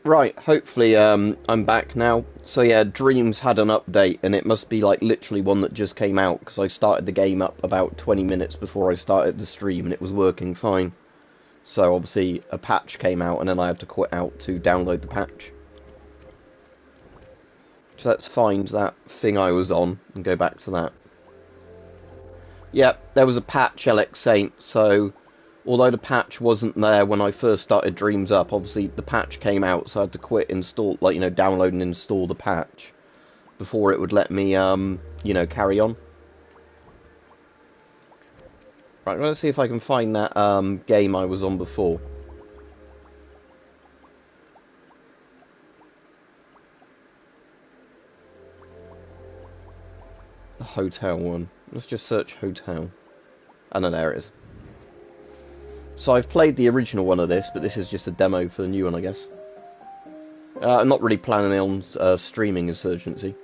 Right, hopefully I'm back now. So yeah, Dreams had an update, and it must be like literally one that just came out, because I started the game up about 20 minutes before I started the stream, and it was working fine. So obviously a patch came out, and then I had to quit out to download the patch. So let's find that thing I was on, and go back to that. Yep, there was a patch, LX Saint, so although the patch wasn't there when I first started Dreams up, obviously the patch came out, so I had to quit install, like, download and install the patch before it would let me, carry on. Right, let's see if I can find that game I was on before. The hotel one. Let's just search hotel. Oh no, there it is. So I've played the original one of this, but this is just a demo for the new one, I guess. I'm not really planning on streaming Insurgency.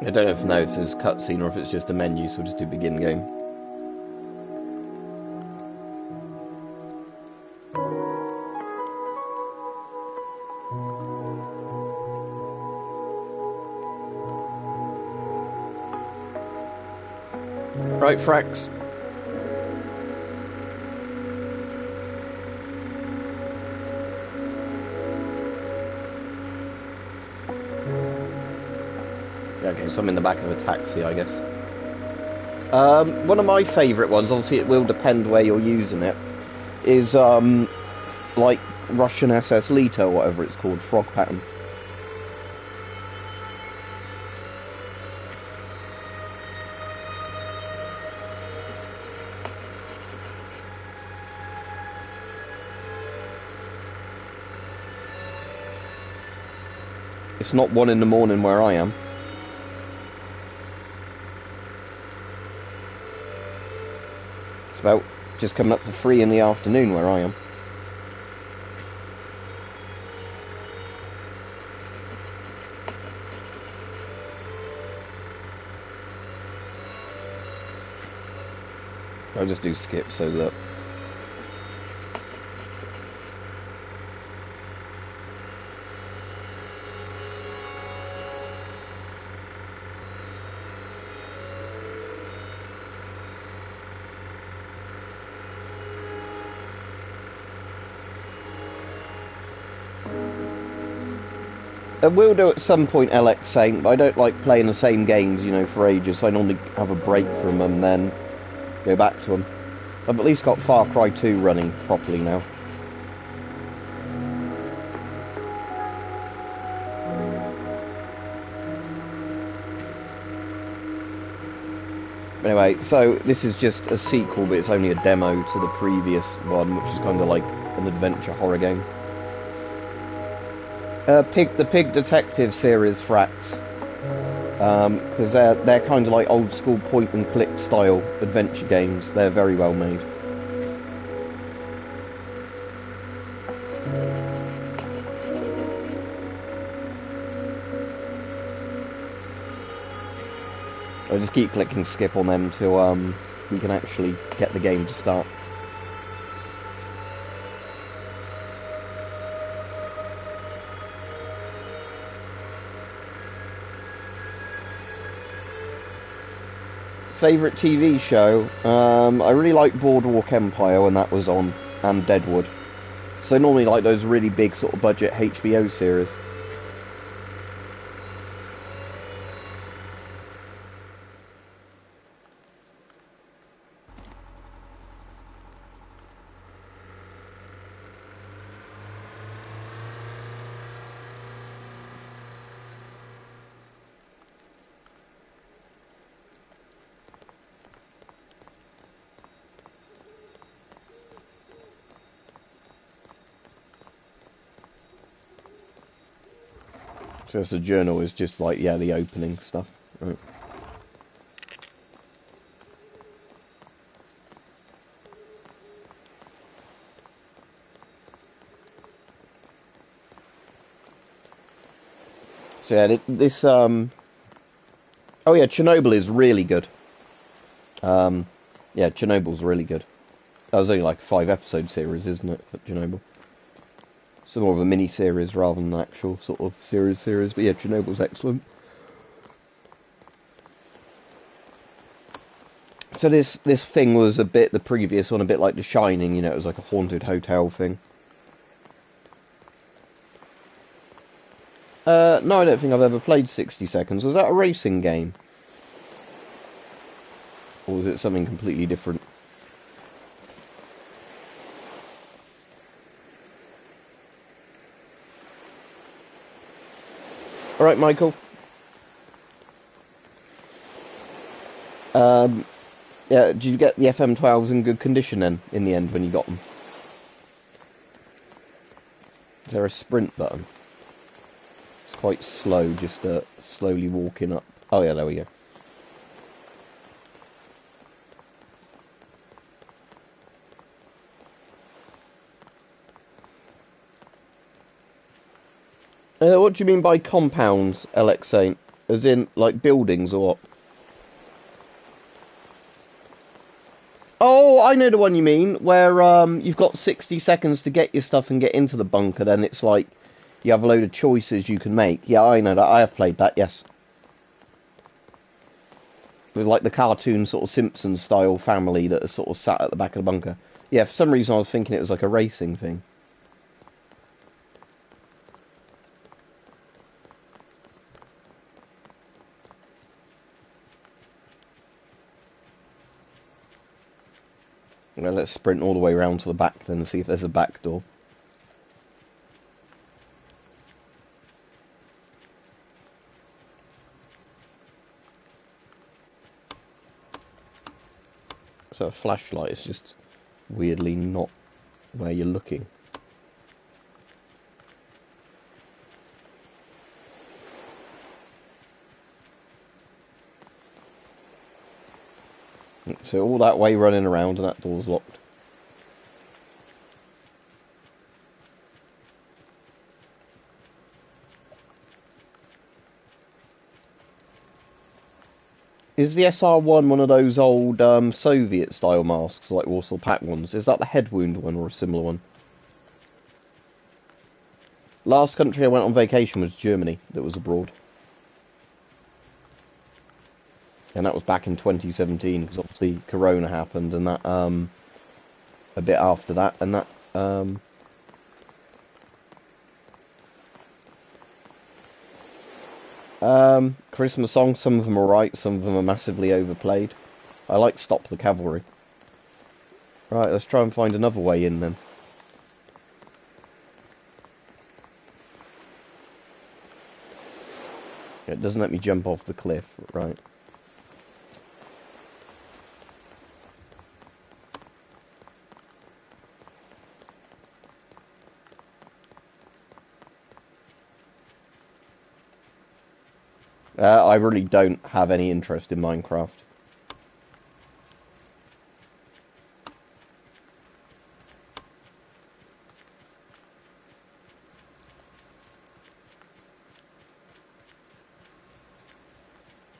I don't know if it's a cutscene or if it's just a menu, so we'll just do begin game. Right, Frax. Yeah, okay, so I'm in the back of a taxi, I guess. One of my favourite ones, obviously it will depend where you're using it, is, like, Russian SS Lita, or whatever it's called, Frog Pattern. It's not 1 in the morning where I am. It's about just coming up to 3 in the afternoon where I am. I'll just do skip so that... I will do at some point LX Saint, but I don't like playing the same games, for ages, so I normally have a break from them, then go back to them. I've at least got Far Cry 2 running properly now. Anyway, so this is just a sequel, but it's only a demo to the previous one, which is kind of like an adventure horror game. The Pig Detective series, Frax. Because they're kind of like old school point and click style adventure games. They're very well made. I just keep clicking skip on them till we can actually get the game to start. Favourite TV show? I really like Boardwalk Empire when that was on, and Deadwood. So normally like those really big sort of budget HBO series. So the journal is just like, yeah, the opening stuff. Right. So yeah, this oh yeah, Chernobyl is really good. Um, yeah, Chernobyl's really good. That was only like a 5 episode series, isn't it, for Chernobyl? It's more of a mini series rather than an actual sort of series. But yeah, Chernobyl's excellent. So this thing was a bit, the previous one, a bit like The Shining. You know, it was like a haunted hotel thing. No, I don't think I've ever played 60 Seconds. Was that a racing game? Or was it something completely different? Alright, Michael. Yeah, did you get the FM12s in good condition then, in the end, when you got them? Is there a sprint button? It's quite slow, just slowly walking up. Oh yeah, there we go. What do you mean by compounds, LX Saint? As in, like, buildings or what? Oh, I know the one you mean, where you've got 60 seconds to get your stuff and get into the bunker, then it's like, you have a load of choices you can make. Yeah, I know that, I have played that, yes. With like the cartoon sort of Simpsons style family that is sort of sat at the back of the bunker. Yeah, for some reason I was thinking it was like a racing thing. Well, let's sprint all the way around to the back then and see if there's a back door. So a flashlight is just weirdly not where you're looking. So all that way running around and that door's locked. Is the SR-1 one of those old Soviet-style masks, like Warsaw Pact ones? Is that the head wound one or a similar one? Last country I went on vacation was Germany, that was abroad. And that was back in 2017, because obviously Corona happened, and that, a bit after that, and that, Christmas songs, some of them are right, some of them are massively overplayed. I like Stop the Cavalry. Right, let's try and find another way in then. It doesn't let me jump off the cliff, right. I really don't have any interest in Minecraft.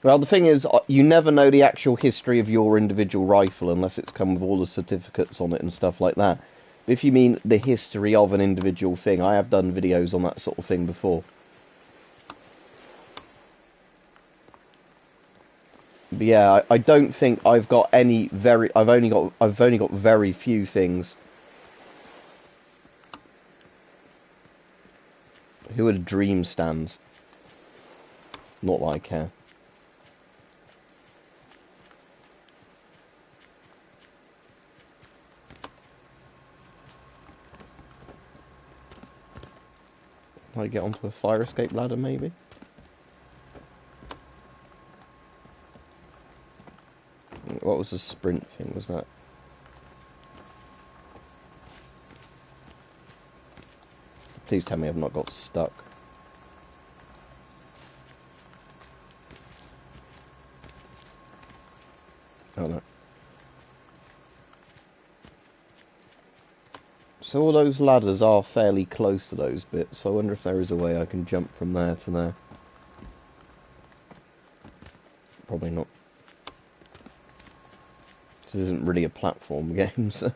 Well, the thing is, you never know the actual history of your individual rifle unless it's come with all the certificates on it and stuff like that. If you mean the history of an individual thing, I have done videos on that sort of thing before. But yeah, I don't think I've got any I've only got very few things. Who are the dream stands? Not that I care. Can I get onto a fire escape ladder, maybe? What was the sprint thing? Was that? Please tell me I've not got stuck. Oh no. So all those ladders are fairly close to those bits, so I wonder if there is a way I can jump from there to there. Probably not. This isn't really a platform game, so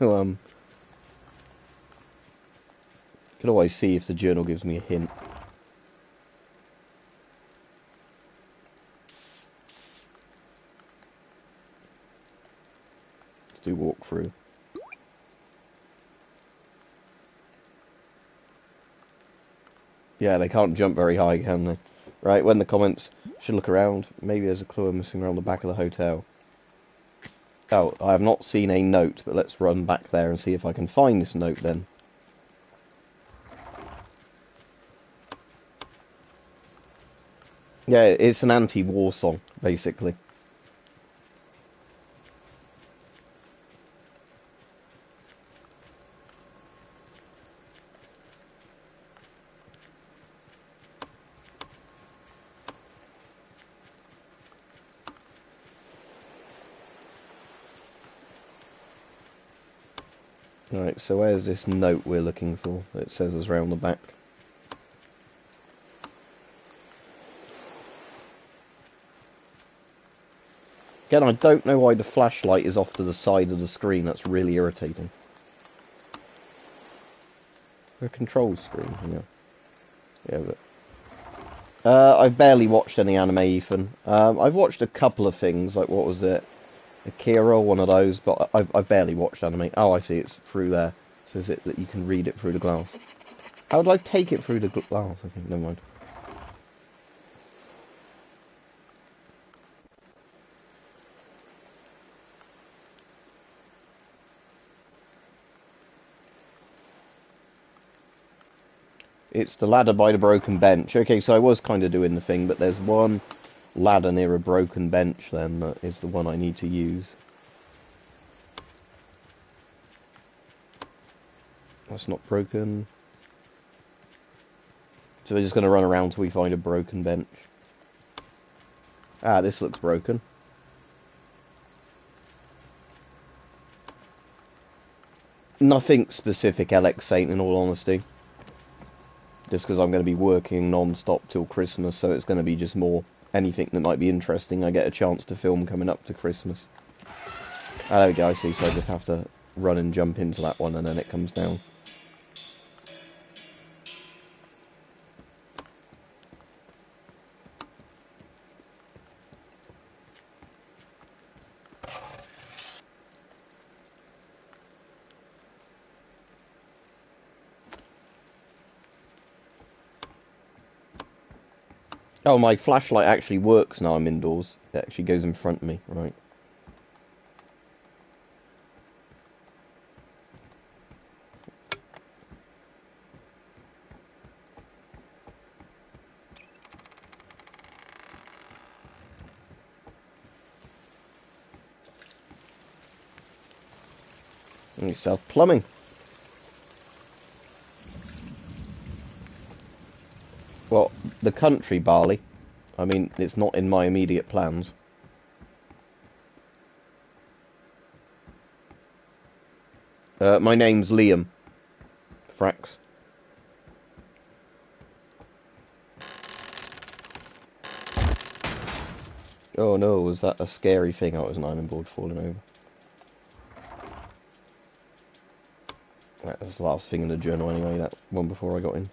could always see if the journal gives me a hint. Let's do walkthrough. Yeah, they can't jump very high, can they? Right, when the comments should look around. Maybe there's a clue missing around the back of the hotel. Oh, I have not seen a note, but let's run back there and see if I can find this note then. Yeah, it's an anti-war song, basically. Right, so where's this note we're looking for that says it's round the back? Again, I don't know why the flashlight is off to the side of the screen. That's really irritating. A control screen, yeah. Yeah, but... I've barely watched any anime, Ethan. I've watched a couple of things, like, what was it? Akira, one of those, but I've barely watched anime. Oh, I see, it's through there. So is it that you can read it through the glass? How would I take it through the glass? Okay, never mind. It's the ladder by the broken bench. Okay, so I was kind of doing the thing, but there's one ladder near a broken bench then that is the one I need to use. That's not broken. So we're just going to run around till we find a broken bench. Ah, this looks broken. Nothing specific, Alex Saint, in all honesty. Just because I'm going to be working non-stop till Christmas, so it's going to be just more anything that might be interesting I get a chance to film coming up to Christmas. Ah, there we go, I see, so I just have to run and jump into that one and then it comes down. Oh, my flashlight actually works now I'm indoors. It actually goes in front of me, right. And yourself plumbing. Well, the country barley. I mean, it's not in my immediate plans. My name's Liam. Frax. Oh no, was that a scary thing? Oh, it was an iron board falling over. That was the last thing in the journal anyway, that one before I got in.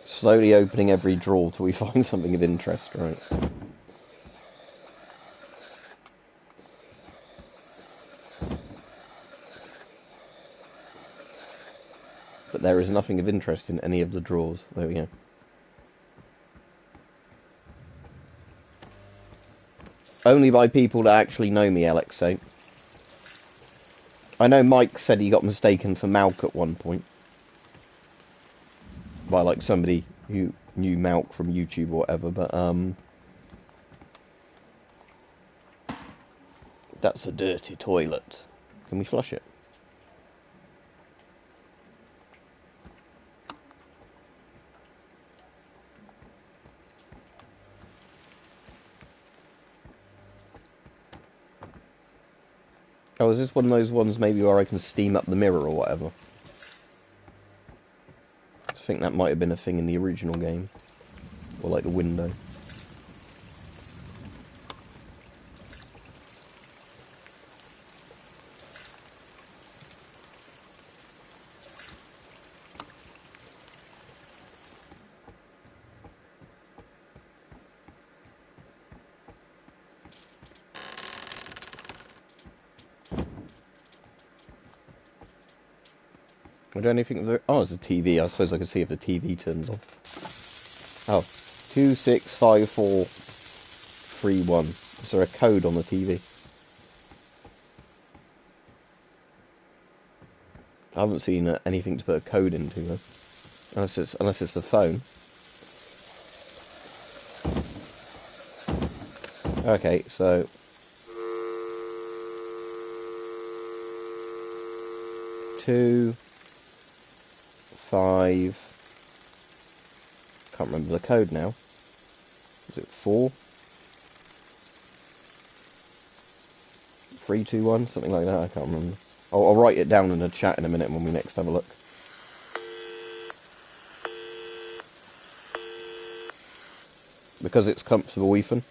Slowly opening every drawer till we find something of interest, right? But there is nothing of interest in any of the drawers. There we go. Only by people that actually know me, Alex, so. I know Mike said he got mistaken for Malk at one point. By, like, somebody who knew Malk from YouTube or whatever, but, that's a dirty toilet. Can we flush it? Oh, is this one of those ones maybe where I can steam up the mirror or whatever? I think that might have been a thing in the original game. Or like the window. I don't think there... Oh, it's a TV. I suppose I could see if the TV turns on. Oh. 265431. Is there a code on the TV? I haven't seen anything to put a code into though. Unless it's the phone. Okay, so 2 5. Can't remember the code now. Is it 4 3 2 1, something like that? I can't remember. I'll write it down in the chat in a minute when we next have a look. Because it's comfortable, Ethan.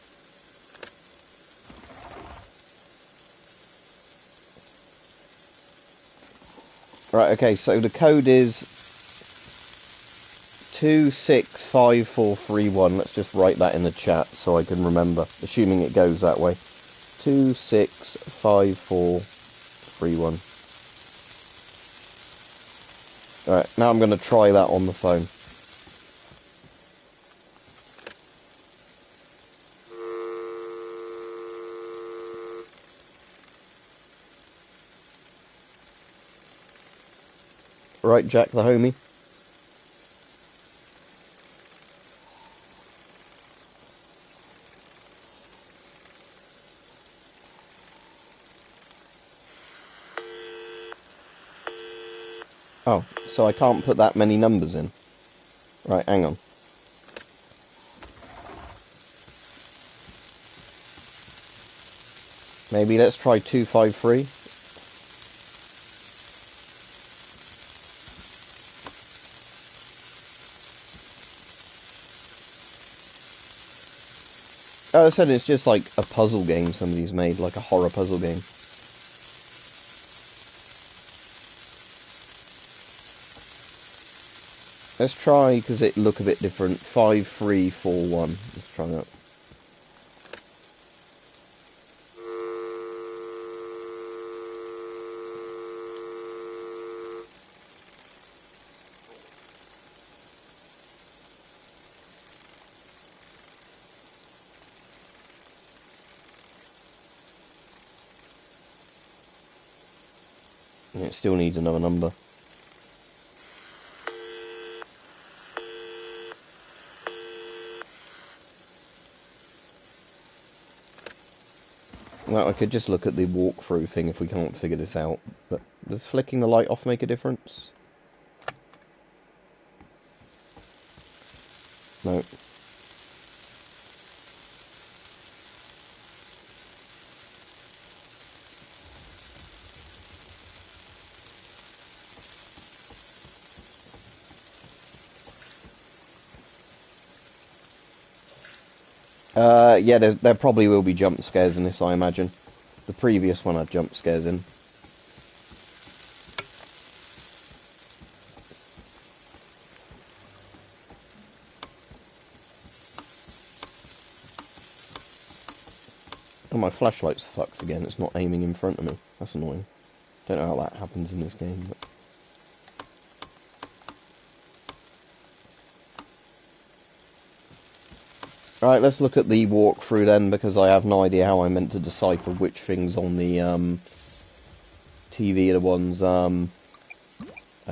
Right, okay, so the code is 265431. Let's just write that in the chat so I can remember, assuming it goes that way. 265431. Alright, now I'm going to try that on the phone. Right, Jack the homie. Oh, so I can't put that many numbers in. Right, hang on. Maybe let's try 253. Oh, I said it's just like a puzzle game somebody's made, like a horror puzzle game. Let's try, because it look a bit different, 5341. Let's try that. And it still needs another number. Well, I could just look at the walkthrough thing if we can't figure this out. But does flicking the light off make a difference? No. Yeah, there probably will be jump scares in this, I imagine. The previous one had jump scares in. Oh, my flashlight's fucked again. It's not aiming in front of me. That's annoying. Don't know how that happens in this game, but... Right, let's look at the walkthrough then, because I have no idea how I'm meant to decipher which things on the TV are the ones I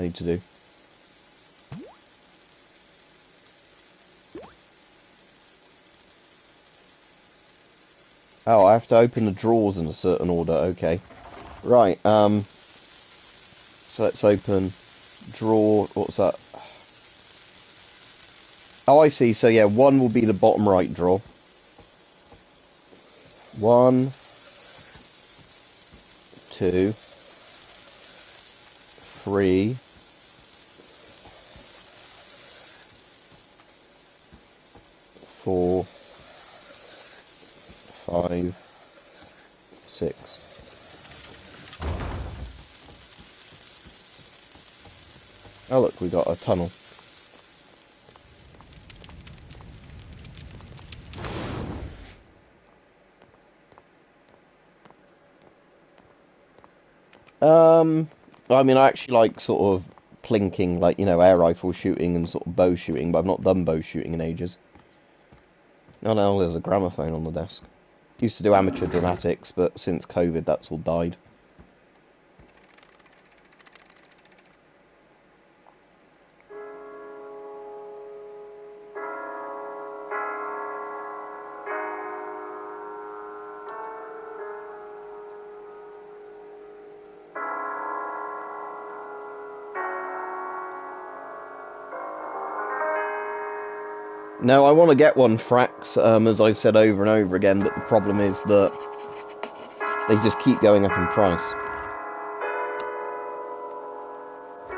need to do. Oh, I have to open the drawers in a certain order, okay. Right, so let's open drawer, what's that? Oh, I see, so yeah, 1 will be the bottom right drawer. 1, 2, 3, 4, 5, 6. Oh look, we got a tunnel. I mean, I actually like sort of plinking, like, you know, air rifle shooting and sort of bow shooting, but I've not done bow shooting in ages. Oh no, there's a gramophone on the desk. Used to do amateur dramatics, but since COVID, that's all died. No, I want to get one, Frax, as I've said over and over again, but the problem is that they just keep going up in price.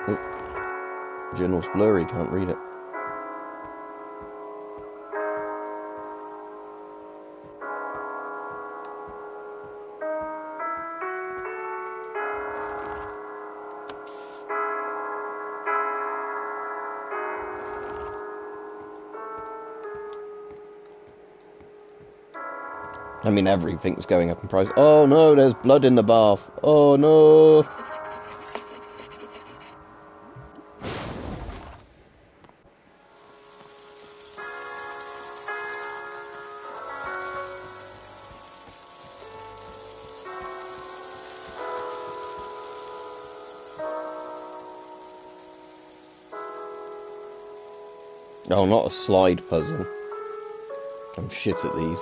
Oh, journal's blurry, can't read it. I mean, everything's going up in price. Oh no, there's blood in the bath. Oh no. Oh, not a slide puzzle. I'm shit at these.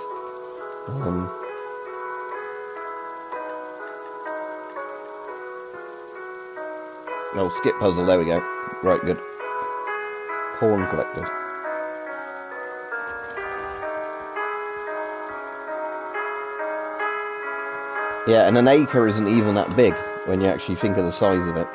Oh, skip puzzle, there we go. Right, good. Corn collected. Yeah, and an acre isn't even that big when you actually think of the size of it.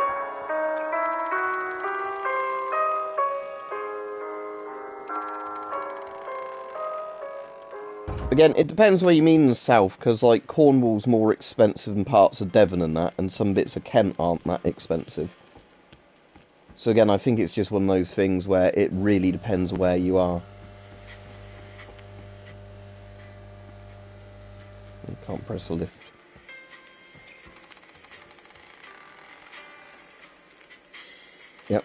Again, it depends where you mean the south, because like Cornwall's more expensive than parts of Devon and that, and some bits of Kent aren't that expensive. So again, I think it's just one of those things where it really depends where you are. You can't press a lift. Yep.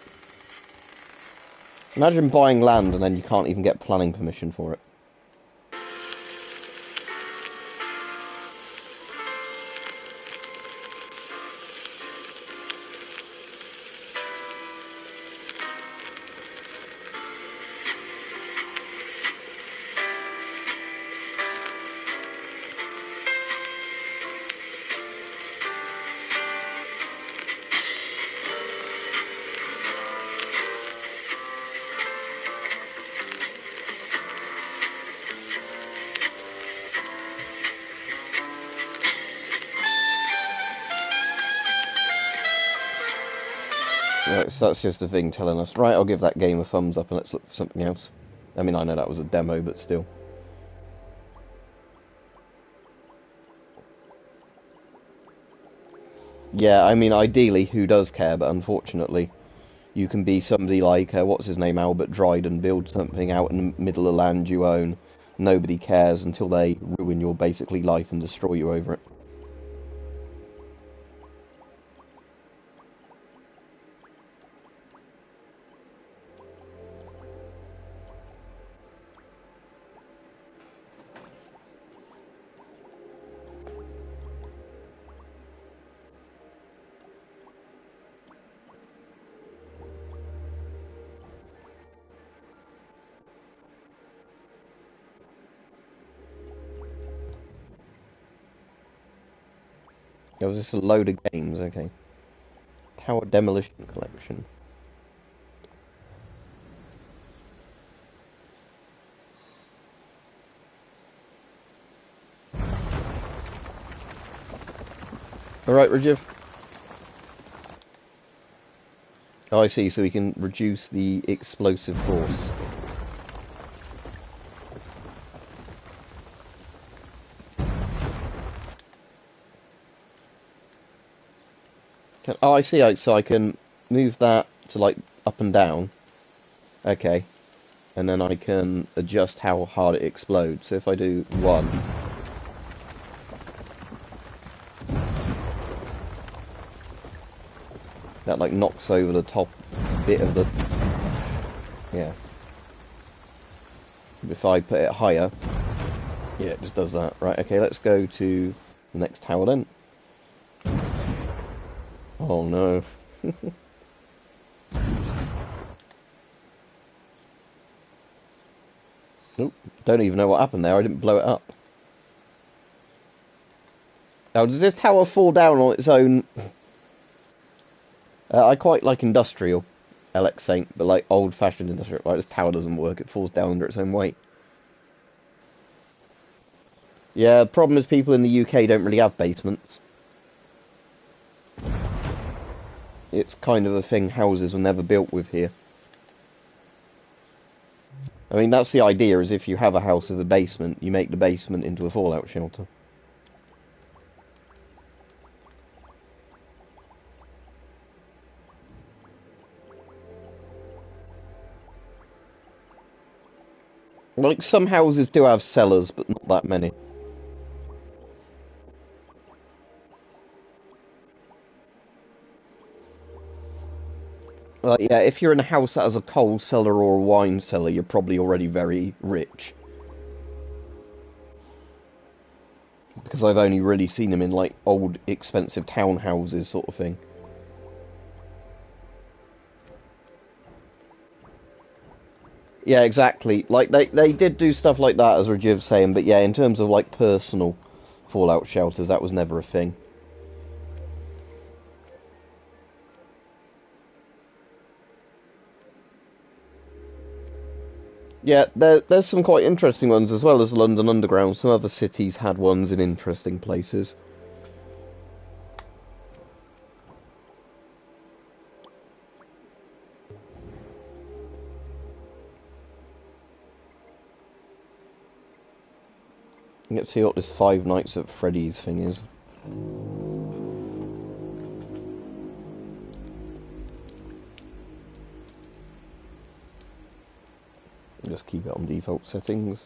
Imagine buying land and then you can't even get planning permission for it. Right, so that's just the thing telling us, right, I'll give that game a thumbs up and let's look for something else. I mean, I know that was a demo, but still. Yeah, I mean, ideally, who does care, but unfortunately, you can be somebody like, what's his name, Albert Dryden, build something out in the middle of land you own, nobody cares until they ruin your basically life and destroy you over it. There was just a load of games, okay. Tower Demolition Collection. Alright, Rajiv. Oh, I see, so we can reduce the explosive force. Oh, I see, so I can move that to, like, up and down. Okay. And then I can adjust how hard it explodes. So if I do 1... that, like, knocks over the top bit of the... yeah. If I put it higher... yeah, it just does that. Right, okay, let's go to the next tower then. Oh no. Nope, don't even know what happened there. I didn't blow it up. Now, does this tower fall down on its own? I quite like industrial LX Saint, but like old-fashioned industrial. Like, this tower doesn't work. It falls down under its own weight. Yeah, the problem is people in the UK don't really have basements. It's kind of a thing houses were never built with here. I mean, that's the idea, is if you have a house with a basement, you make the basement into a fallout shelter. Like, some houses do have cellars, but not that many. Like, yeah, if you're in a house that has a coal cellar or a wine cellar, you're probably already very rich. Because I've only really seen them in, like, old, expensive townhouses sort of thing. Yeah, exactly. Like, they did do stuff like that, as Rajiv's saying, but yeah, in terms of, like, personal fallout shelters, that was never a thing. Yeah, there's some quite interesting ones, as well as London Underground. Some other cities had ones in interesting places. Let's see what this Five Nights at Freddy's thing is. Just keep it on default settings.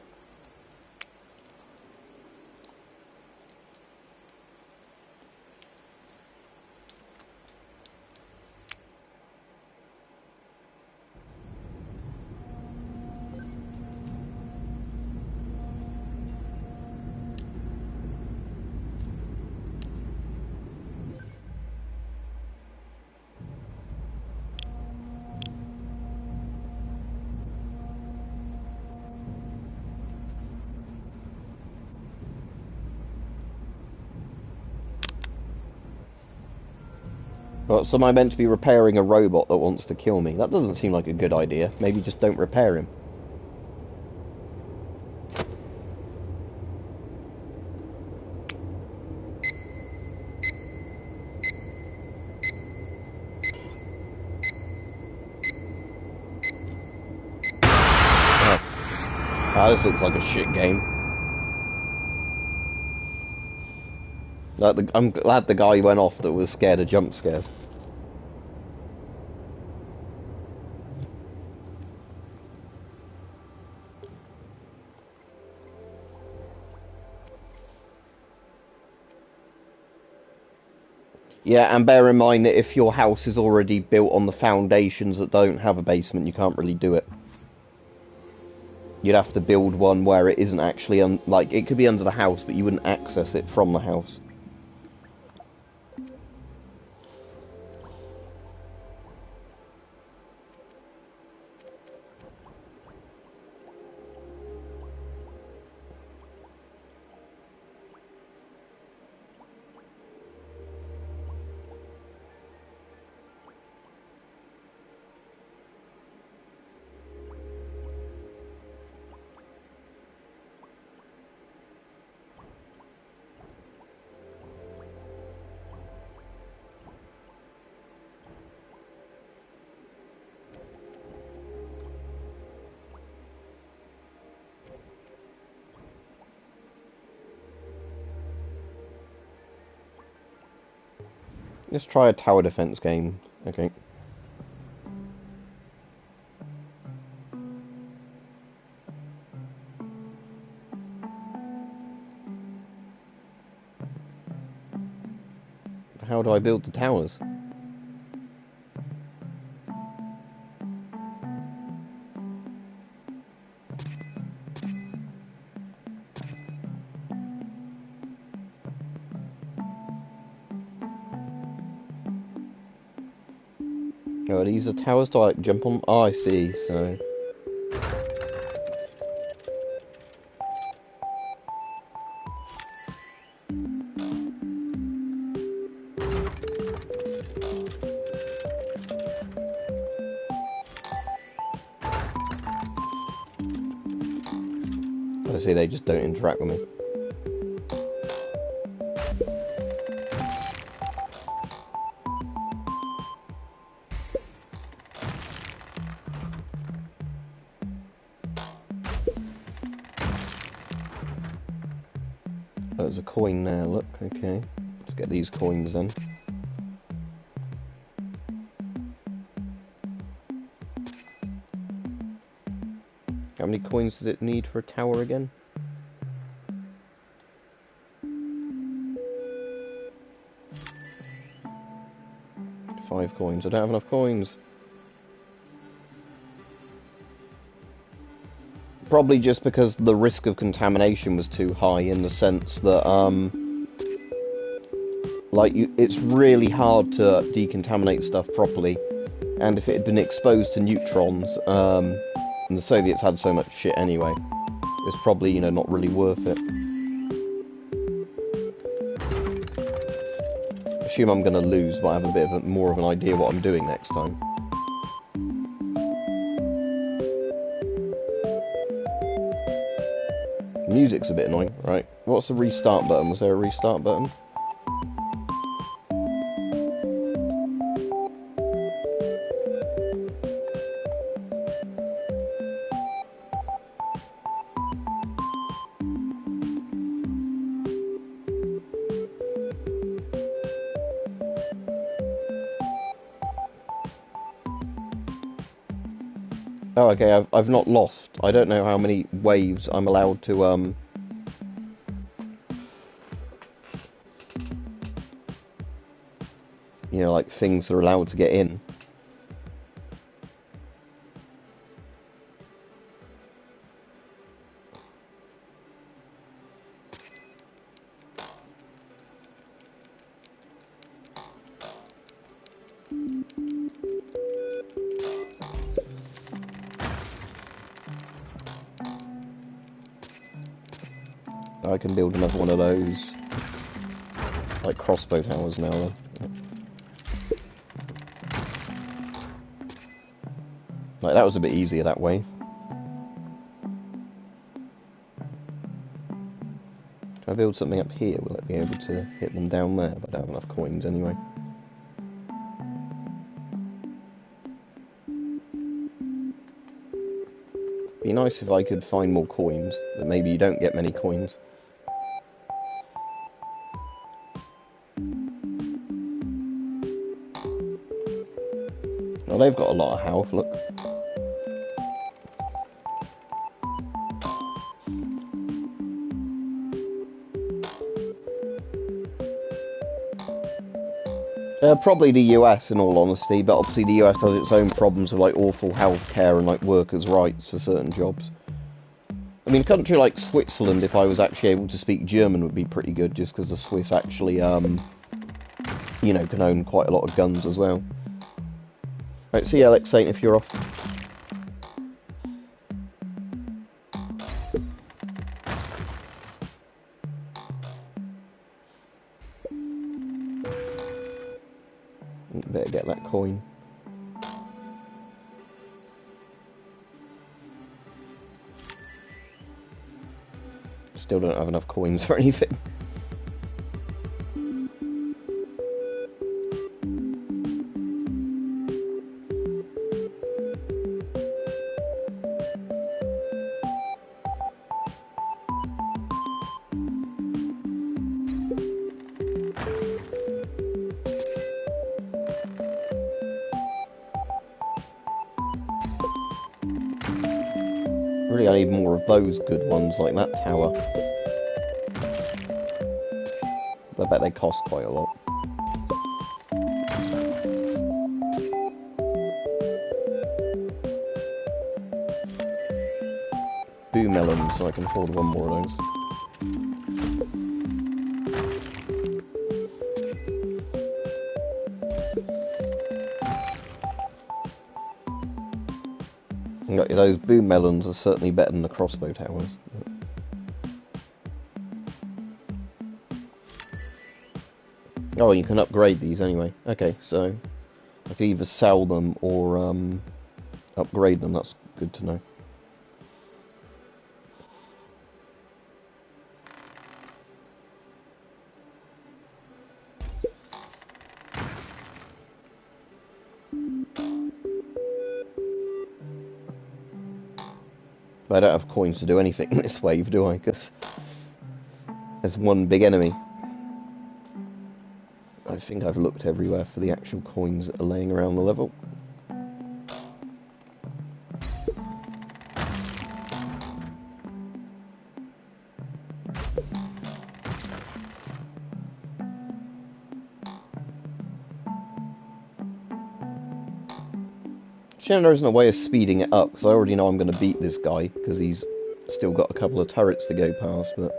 Well, so am I meant to be repairing a robot that wants to kill me? That doesn't seem like a good idea. Maybe just don't repair him. Ah, this looks like a shit game. Like, I'm glad the guy went off that was scared of jump scares. Yeah, and bear in mind that if your house is already built on the foundations that don't have a basement, you can't really do it. You'd have to build one where it isn't actually, like, it could be under the house, but you wouldn't access it from the house. Let's try a tower defense game. Okay. How do I build the towers? Oh, these are towers to like jump on. Oh, I see. So. I see. They just don't interact with me. Oh, there's a coin there. Look. Okay. Let's get these coins then. How many coins does it need for a tower again? 5 coins. I don't have enough coins. Probably just because the risk of contamination was too high, in the sense that, it's really hard to decontaminate stuff properly, and if it had been exposed to neutrons, and the Soviets had so much shit anyway, it's probably, not really worth it. I assume I'm going to lose, but I have a bit of more of an idea what I'm doing next time. Music's a bit annoying. Right, what's the restart button? Was there a restart button? Oh, okay, I've not lost. I don't know how many waves I'm allowed to, like things are allowed to get in. I can build another one of those, like crossbow towers now then. Like, that was a bit easier that way. If I build something up here, will it be able to hit them down there? But I don't have enough coins anyway. Be nice if I could find more coins, but maybe you don't get many coins. Well, they've got a lot of health, look. Probably the US, in all honesty, but obviously the US has its own problems of like awful healthcare and like workers' rights for certain jobs. I mean, a country like Switzerland, if I was actually able to speak German, would be pretty good, just because the Swiss actually, can own quite a lot of guns as well. Right, see you, Alex, Saint, if you're off. Better get that coin. Still don't have enough coins for anything. Really, I need more of those good ones, like that tower. I bet they cost quite a lot. Boo melons, so I can afford one more of those. Those boom melons are certainly better than the crossbow towers. Oh, you can upgrade these anyway. Okay, so I can either sell them or upgrade them. That's good to know. But I don't have coins to do anything in this wave, do I? Because there's one big enemy. I think I've looked everywhere for the actual coins that are laying around the level. Actually, there isn't a way of speeding it up, because I already know I'm going to beat this guy, because he's still got a couple of turrets to go past, but...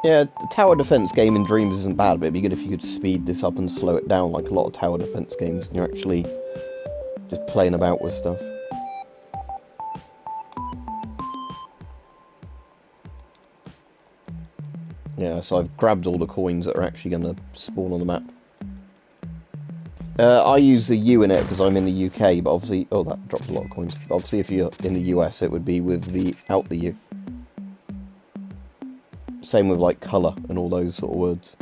Yeah, the tower defense game in Dreams isn't bad, but it'd be good if you could speed this up and slow it down like a lot of tower defense games, and you're actually just playing about with stuff. Yeah, so I've grabbed all the coins that are actually going to spawn on the map. I use the U in it because I'm in the UK, but obviously... Oh, that dropped a lot of coins. Obviously, if you're in the US, it would be with the out the U. Same with, like, colour and all those sort of words.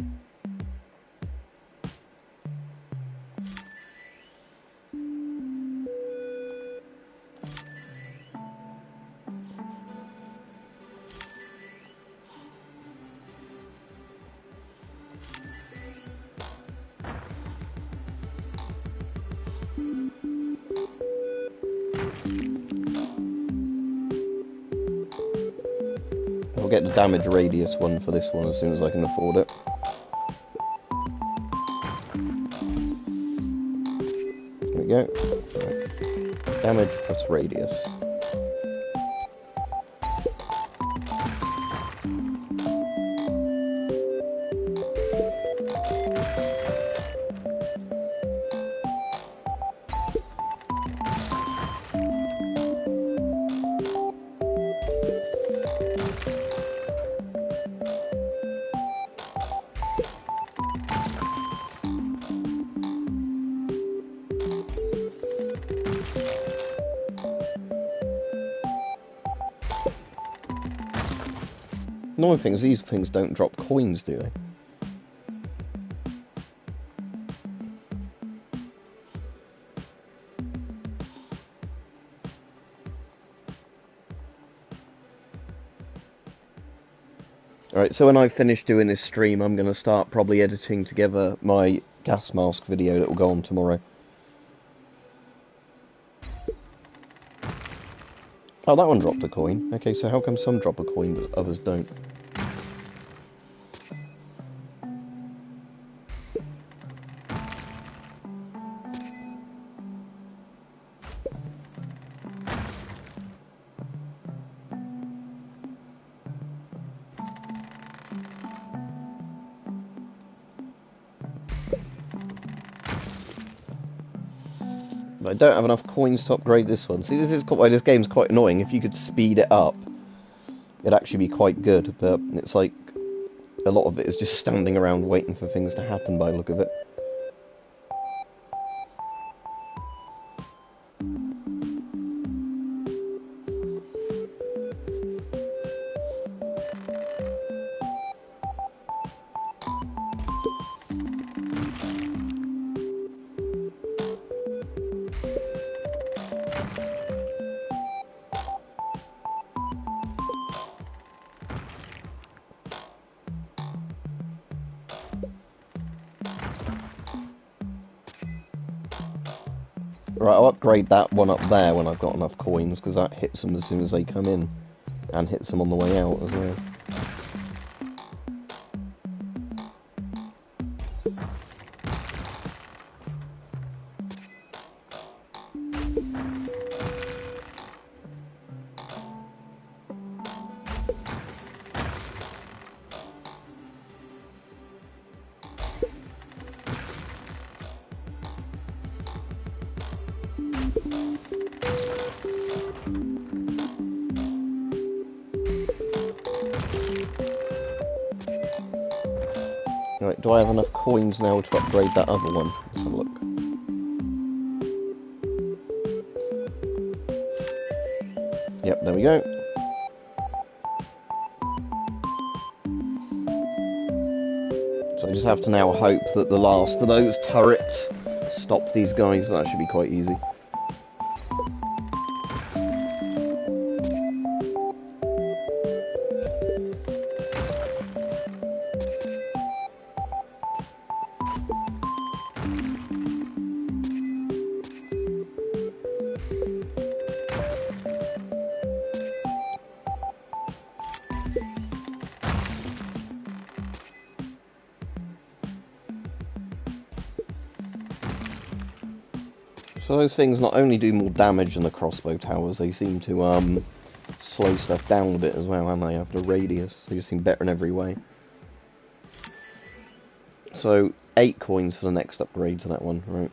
I'll get the damage radius one for this one as soon as I can afford it. There we go. Right. Damage plus radius. Annoying thing is these things don't drop coins, do they? Alright, so when I finish doing this stream, I'm going to start probably editing together my gas mask video that will go on tomorrow. Oh, that one dropped a coin. Okay, so how come some drop a coin but others don't? I don't have enough coins to upgrade this one. See, this is why this game's quite annoying. If you could speed it up, it'd actually be quite good, but it's like a lot of it is just standing around waiting for things to happen by the look of it. Right, I'll upgrade that one up there when I've got enough coins, because that hits them as soon as they come in, and hits them on the way out as well. Right, do I have enough coins now to upgrade that other one? Let's have a look. Yep, there we go. So I just have to now hope that the last of those turrets stop these guys, but that should be quite easy. So those things not only do more damage than the crossbow towers, they seem to slow stuff down a bit as well, and they have the radius. They just seem better in every way. So 8 coins for the next upgrade to that one, right?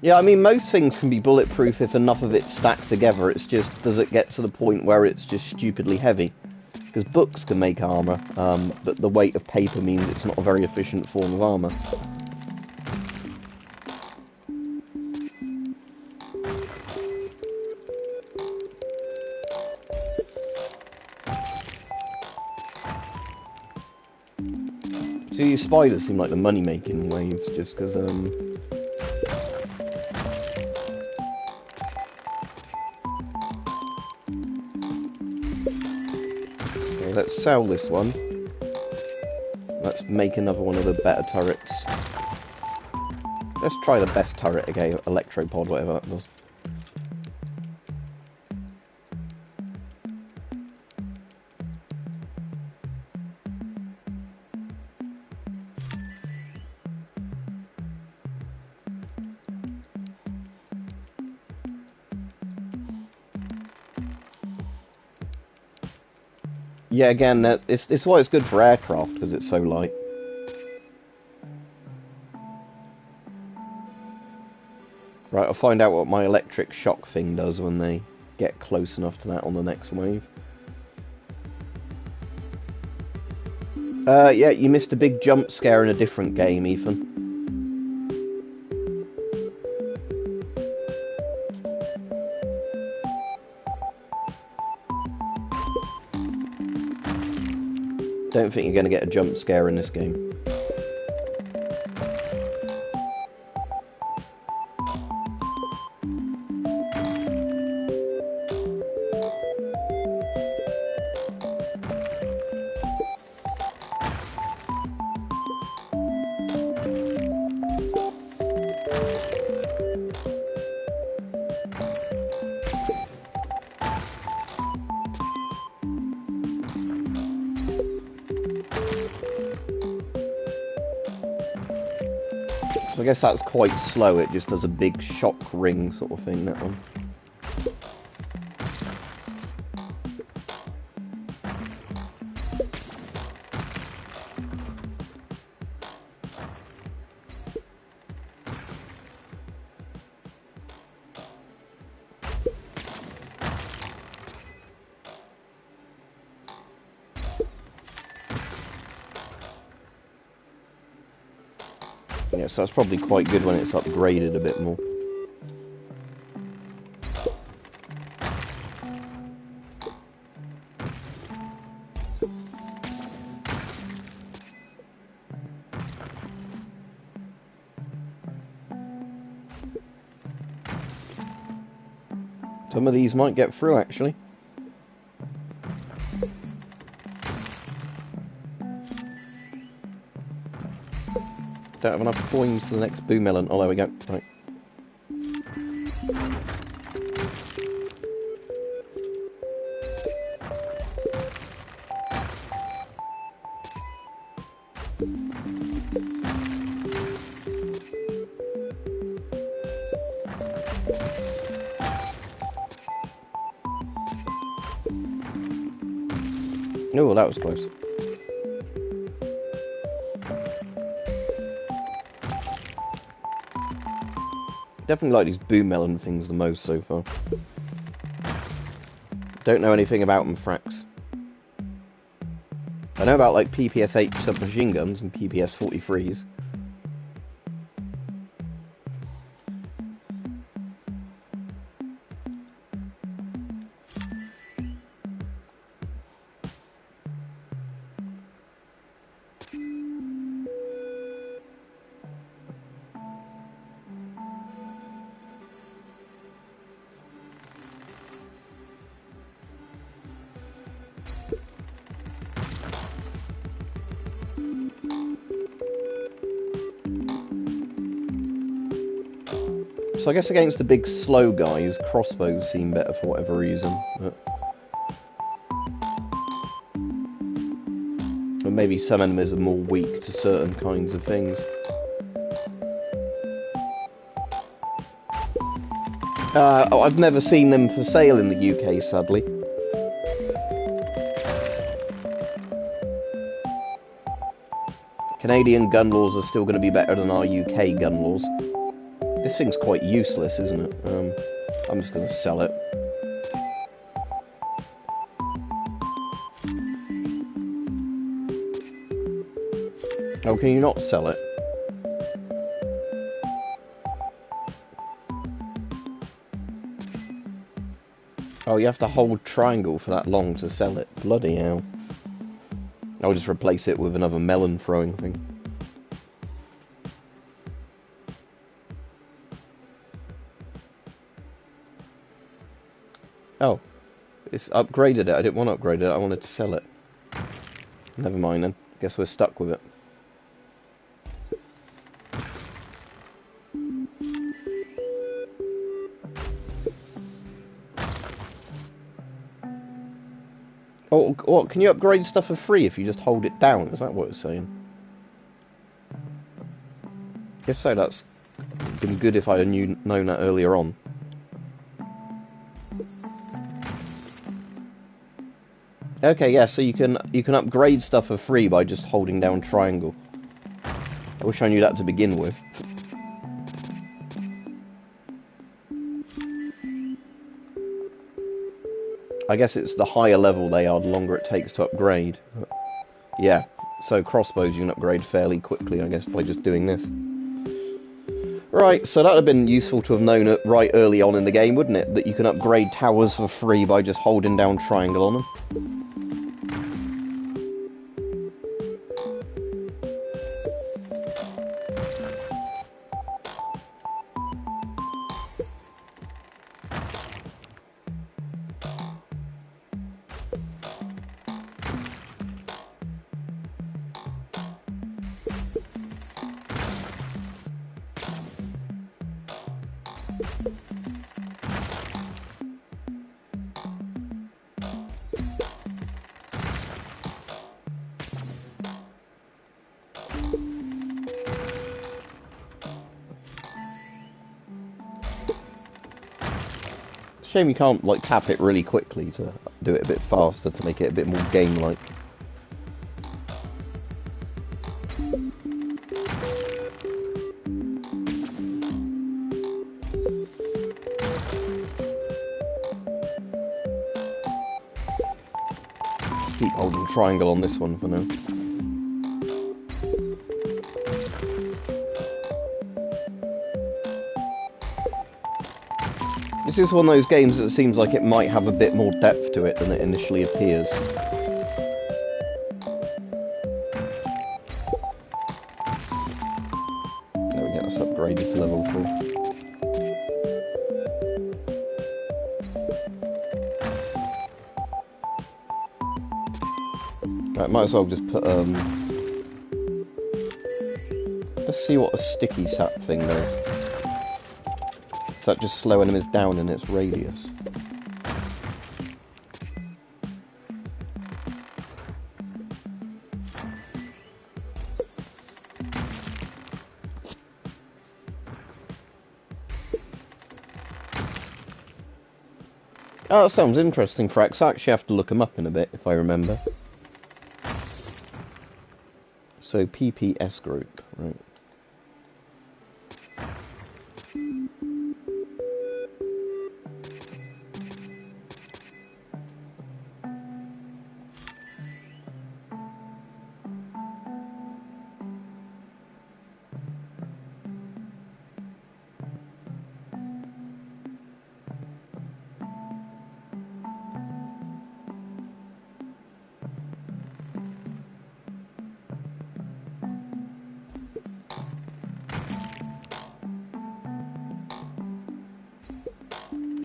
Yeah, I mean, most things can be bulletproof if enough of it's stacked together. It's just, does it get to the point where it's just stupidly heavy? Because books can make armour, but the weight of paper means it's not a very efficient form of armour. So these spiders seem like the money-making waves, just because, Okay, let's sell this one. Let's make another one of the better turrets. Let's try the best turret again, Electropod, whatever that does. Yeah, again, it's why it's good for aircraft, because it's so light. Right, I'll find out what my electric shock thing does when they get close enough to that on the next wave. Yeah, you missed a big jump scare in a different game, Ethan. Don't think you're going to get a jump scare in this game. So I guess that's quite slow, it just does a big shock ring sort of thing, that one. Yeah, so that's probably quite good when it's upgraded a bit more. Some of these might get through, actually. Don't have enough coins for the next boo melon. Oh, there we go. Right. Oh, that was close. Definitely like these boo melon things the most so far. Don't know anything about them, Frax. I know about like PPSH submachine guns and PPS 43s. So I guess against the big slow guys, crossbows seem better for whatever reason. But maybe some enemies are more weak to certain kinds of things. I've never seen them for sale in the UK, sadly. Canadian gun laws are still going to be better than our UK gun laws. This thing's quite useless, isn't it? I'm just going to sell it. Oh, can you not sell it? Oh, you have to hold triangle for that long to sell it. Bloody hell. I'll just replace it with another melon throwing thing. Oh, it's upgraded it. I didn't want to upgrade it. I wanted to sell it. Never mind then. Guess we're stuck with it. Oh, what? Can you upgrade stuff for free if you just hold it down? Is that what it's saying? If so, that's been good if I'd have known that earlier on. Okay, yeah, so you can upgrade stuff for free by just holding down triangle. I wish I knew that to begin with. I guess it's the higher level they are, the longer it takes to upgrade. Yeah, so crossbows you can upgrade fairly quickly, I guess, by just doing this. Right, so that would have been useful to have known it right early on in the game, wouldn't it? That you can upgrade towers for free by just holding down triangle on them. Shame you can't like tap it really quickly to do it a bit faster to make it a bit more game-like. Keep holding triangle on this one for now. This is one of those games that seems like it might have a bit more depth to it than it initially appears. There we go, that's upgraded to level 4. Right, might as well just put, let's see what a sticky sap thing does. Is that just slow enemies down in its radius? Oh, that sounds interesting, Frax. I actually have to look them up in a bit, if I remember. So, PPS group, right.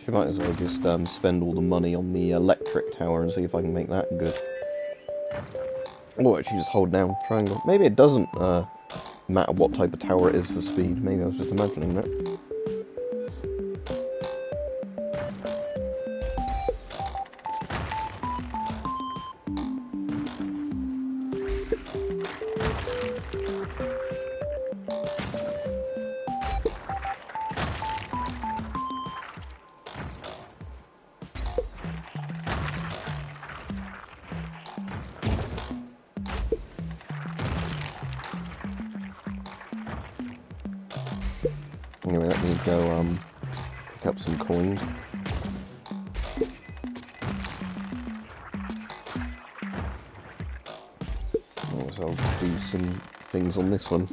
She might as well just spend all the money on the electric tower and see if I can make that good. Or actually just hold down triangle. Maybe it doesn't matter what type of tower it is for speed. Maybe I was just imagining that. Anyway, let me go pick up some coins. So I'll do some things on this one.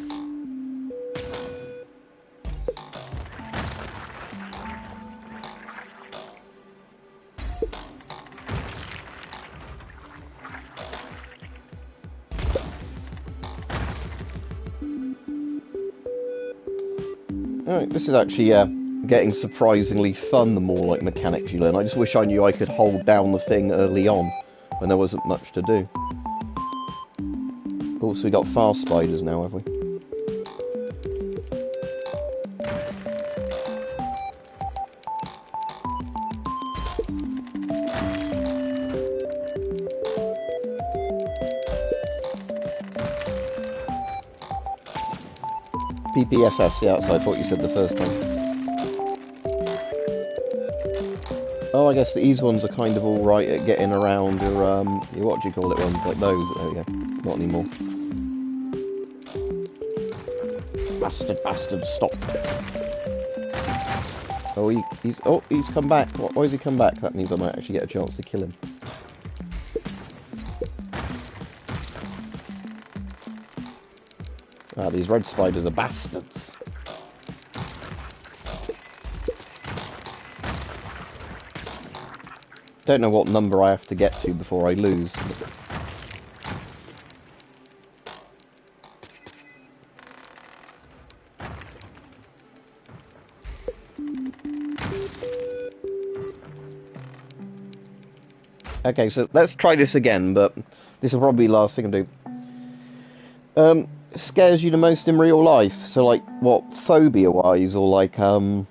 Alright, this is actually getting surprisingly fun the more like mechanics you learn. I just wish I knew I could hold down the thing early on when there wasn't much to do. Also, we got fast spiders now, have we? PPSS, yeah, that's what I thought you said the first time. Oh, I guess these ones are kind of alright at getting around your, what do you call it ones, like those, there we go. Not anymore. Bastard, stop. Oh, he's come back. Why has he come back? That means I might actually get a chance to kill him. Ah, these red spiders are bastards. Don't know what number I have to get to before I lose. Okay, so let's try this again, but this will probably be the last thing I do. Scares you the most in real life? So, like, what, phobia-wise, or like, sort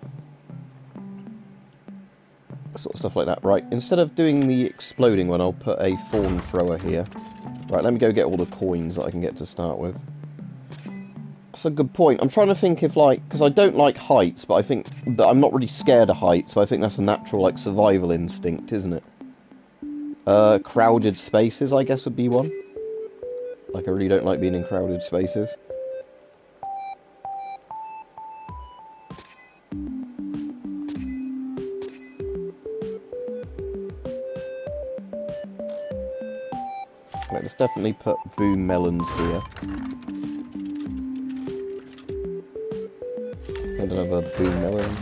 of stuff like that. Right, instead of doing the exploding one, I'll put a thorn thrower here. Right, let me go get all the coins that I can get to start with. That's a good point. I'm trying to think if, like, because I don't like heights, but I think that I'm not really scared of heights, but I think that's a natural, like, survival instinct, isn't it? Crowded spaces, I guess, would be one. Like, I really don't like being in crowded spaces. Right, let's definitely put boom melons here. And another boom melon.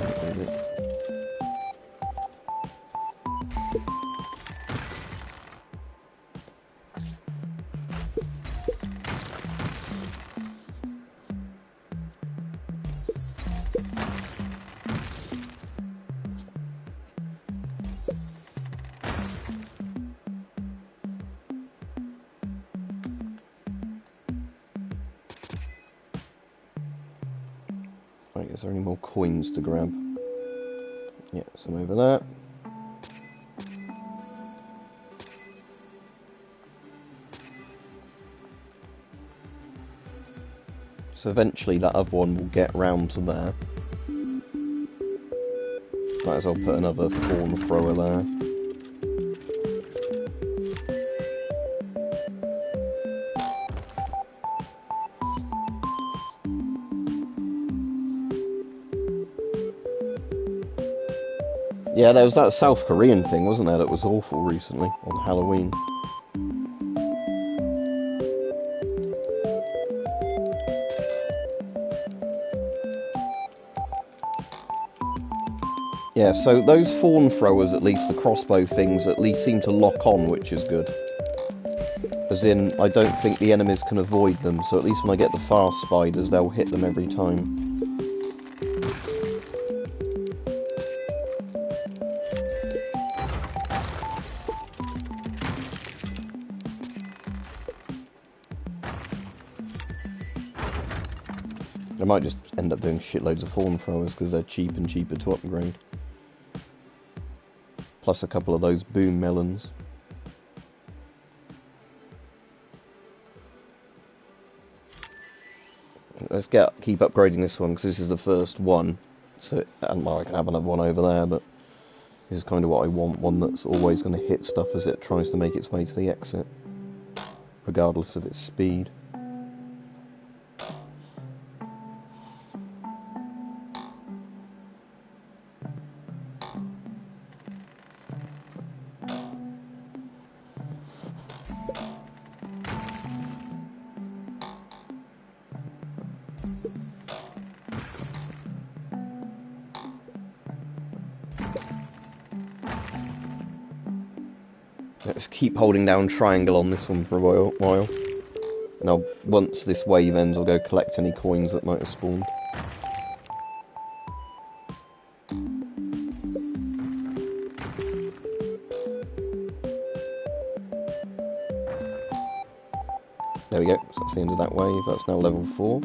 Right, is there any more coins to grab? Yeah, some over there. So eventually that other one will get round to there. Might as well put another fawn thrower there. Yeah, there was that South Korean thing, wasn't there, that was awful recently, on Halloween. Yeah, so those fawn throwers, at least, the crossbow things, at least seem to lock on, which is good. As in, I don't think the enemies can avoid them, so at least when I get the fast spiders, they'll hit them every time. I might just end up doing shitloads of fawn throwers because they're cheap and cheaper to upgrade. Plus a couple of those boom melons. Let's keep upgrading this one because this is the first one. So, and well, I can have another one over there, but this is kind of what I want. One that's always going to hit stuff as it tries to make its way to the exit, regardless of its speed. Let's keep holding down triangle on this one for a while. Now, once this wave ends, I'll go collect any coins that might have spawned. There we go, so that's the end of that wave. That's now level 4.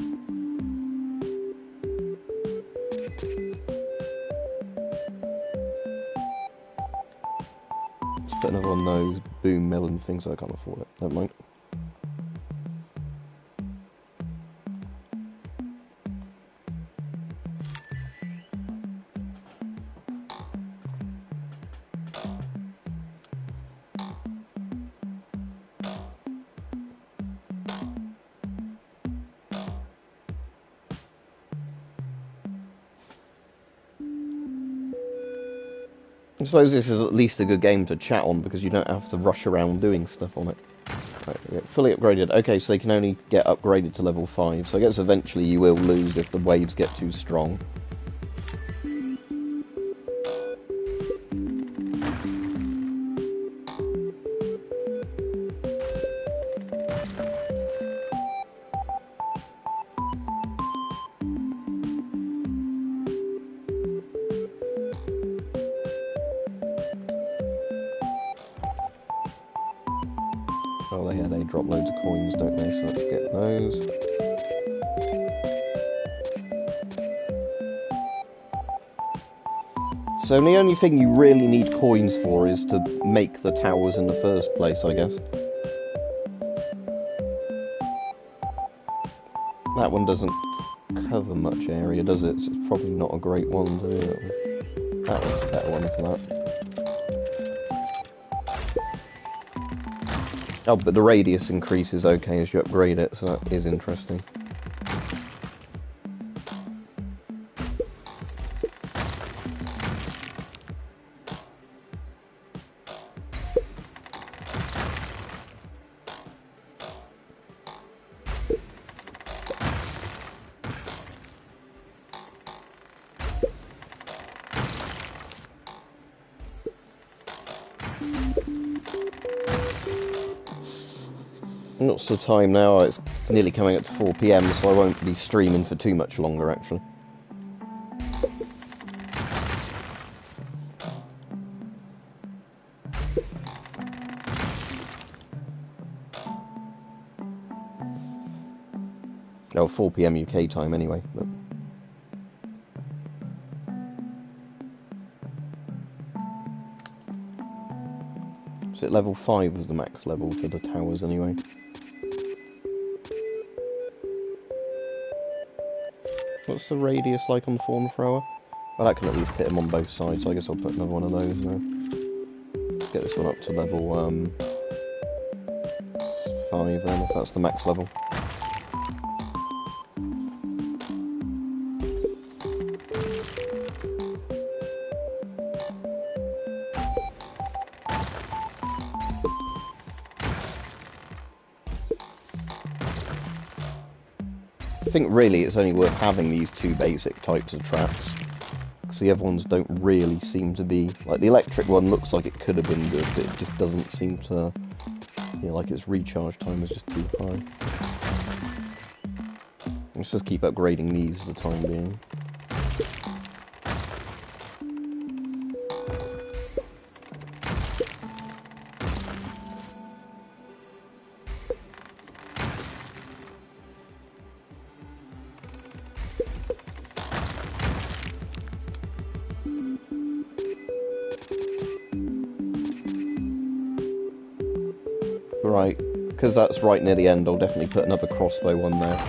Let's put another one of those boom melon things. I can't afford it, never mind. I suppose this is at least a good game to chat on because you don't have to rush around doing stuff on it. Right, fully upgraded. Okay, so they can only get upgraded to level 5, so I guess eventually you will lose if the waves get too strong. Oh yeah, they drop loads of coins, don't they? So let's get those. So the only thing you really need coins for is to make the towers in the first place, I guess. That one doesn't cover much area, does it? So it's probably not a great one to do that one. That one's a better one for that. Oh, but the radius increases okay as you upgrade it, so that is interesting. What's the time now? It's nearly coming up to 4 PM, so I won't be streaming for too much longer, actually. Oh, 4 PM UK time anyway. But Is it level 5 was the max level for the towers anyway? What's the radius like on the Thorn Thrower? Well, that can at least hit him on both sides, so I guess I'll put another one of those now. Let's get this one up to level 5 then, if that's the max level. I think really it's only worth having these two basic types of traps, because the other ones don't really seem to be... Like, the electric one looks like it could have been good, but it just doesn't seem to... Yeah, like its recharge time is just too high. Let's just keep upgrading these for the time being. Right, because that's right near the end, I'll definitely put another crossbow one there.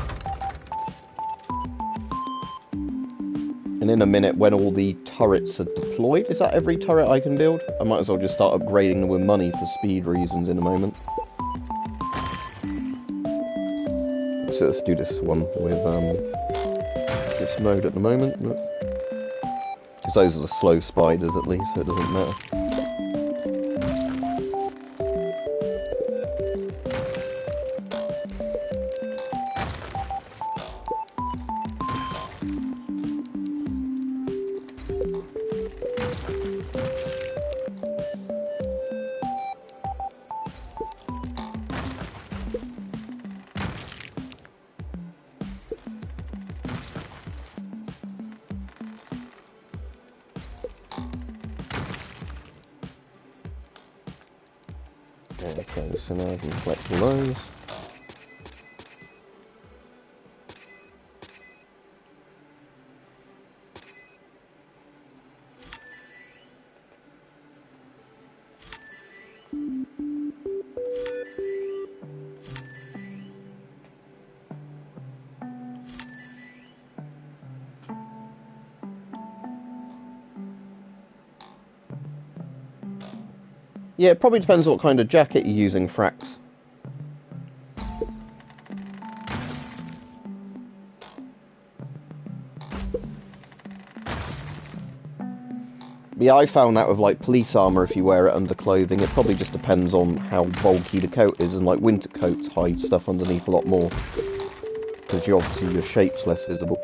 And in a minute, when all the turrets are deployed, is that every turret I can build? I might as well just start upgrading them with money for speed reasons in a moment. So let's do this one with this mode at the moment. Because those are the slow spiders at least, so it doesn't matter. Okay, so now I can collect all those. Yeah, it probably depends what kind of jacket you're using, Frax. Yeah, I found that with, like, police armour, if you wear it under clothing, it probably just depends on how bulky the coat is, and, like, winter coats hide stuff underneath a lot more. Because obviously your shape's less visible.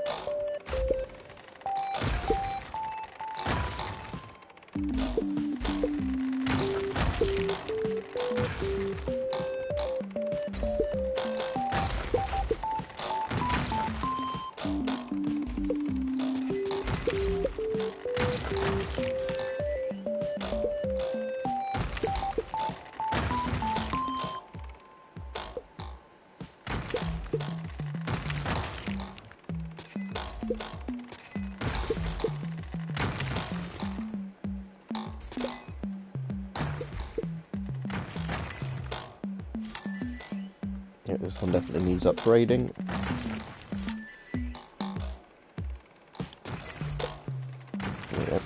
Yeah, this one definitely needs upgrading. Yeah.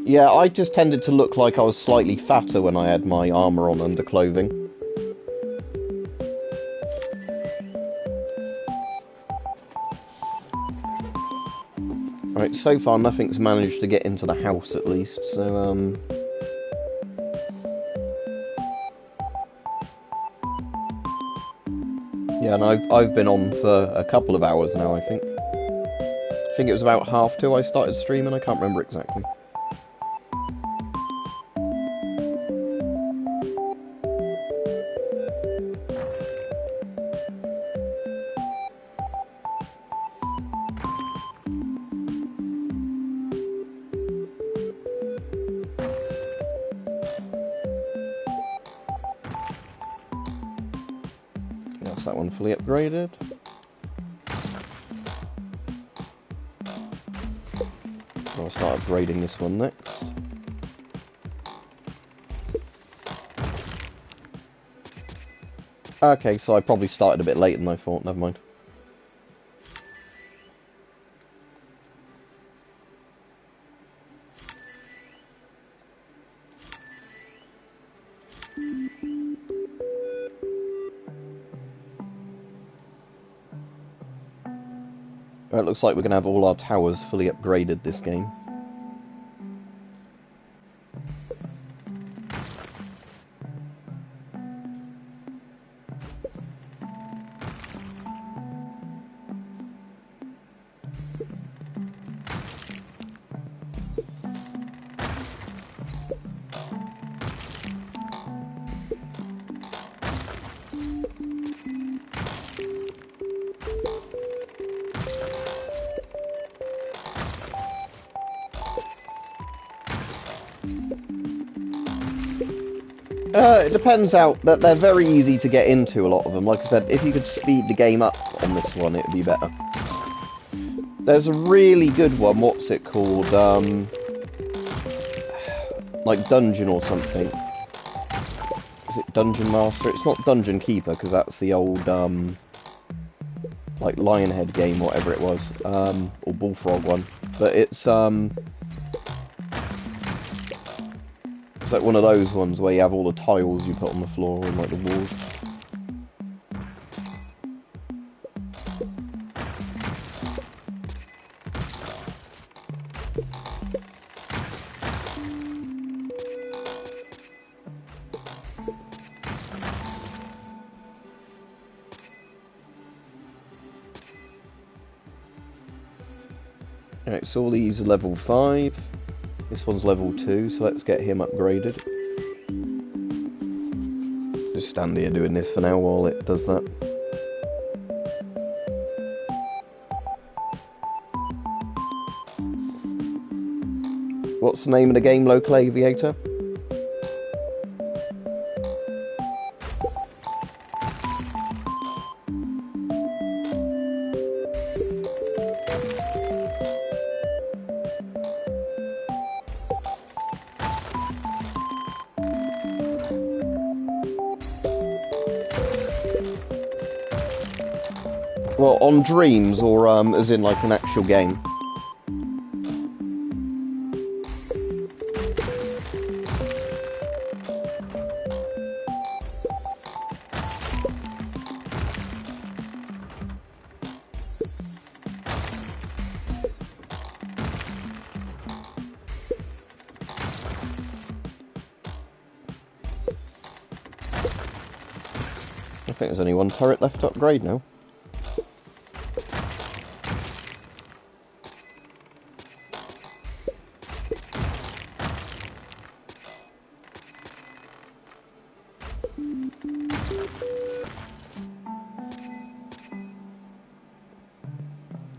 Yeah, I just tended to look like I was slightly fatter when I had my armour on under clothing. Right, so far nothing's managed to get into the house at least, so yeah, and I've been on for a couple of hours now, I think. I think it was about 2:30 I started streaming, I can't remember exactly. that one fully upgraded. I'll start upgrading this one next. Okay, so I probably started a bit later than I thought, never mind. Well, it looks like we're going to have all our towers fully upgraded this game. It depends out that they're very easy to get into, a lot of them. Like I said, if you could speed the game up on this one, it'd be better. There's a really good one, what's it called? Like Dungeon or something. Is it Dungeon Master? It's not Dungeon Keeper, because that's the old, like Lionhead game, whatever it was. Or Bullfrog one. But it's like one of those ones where you have all the tiles you put on the floor and like the walls. Alright, so all these are level 5. This one's level 2, so let's get him upgraded. Just stand here doing this for now while it does that. What's the name of the game, Local Aviator? Well, on Dreams, or as in like an actual game? I think there's only one turret left to upgrade now.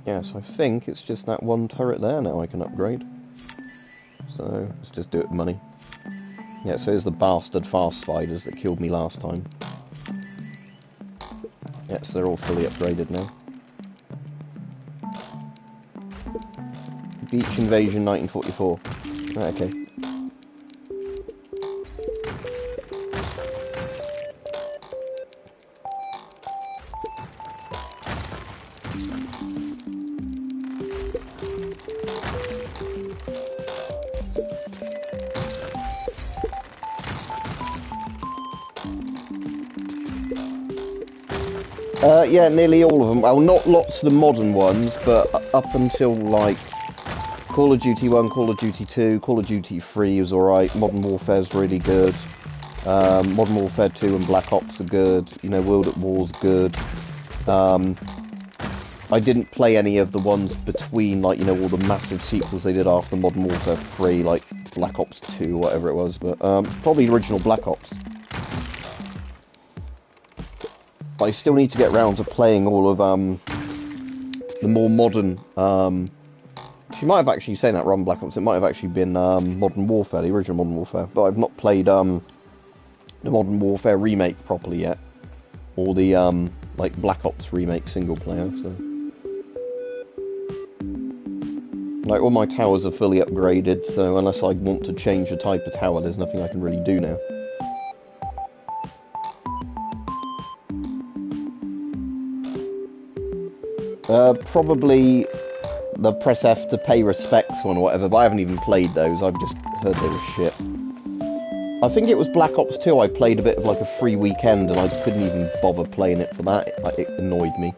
Yes, I think it's just that one turret there now I can upgrade. So, let's just do it with money. Yeah, so here's the bastard fast spiders that killed me last time. Yeah, so they're all fully upgraded now. Beach Invasion 1944. Okay. Yeah, nearly all of them. Well, not lots of the modern ones, but up until, like, Call of Duty 1, Call of Duty 2, Call of Duty 3 was alright, Modern Warfare's really good, Modern Warfare 2 and Black Ops are good, you know, World at War's good. I didn't play any of the ones between, like, you know, all the massive sequels they did after Modern Warfare 3, like Black Ops 2, whatever it was, but probably the original Black Ops. But I still need to get round to playing all of the more modern. She might have actually saying that wrong, Black Ops. It might have actually been Modern Warfare, the original Modern Warfare. But I've not played the Modern Warfare remake properly yet, or the like Black Ops Remake single player, so... Like, all my towers are fully upgraded, so unless I want to change the type of tower, there's nothing I can really do now. Probably the press F to pay respects one or whatever, but I haven't even played those, I've just heard they were shit. I think it was Black Ops 2 I played a bit of like a free weekend and I couldn't even bother playing it for that, it annoyed me.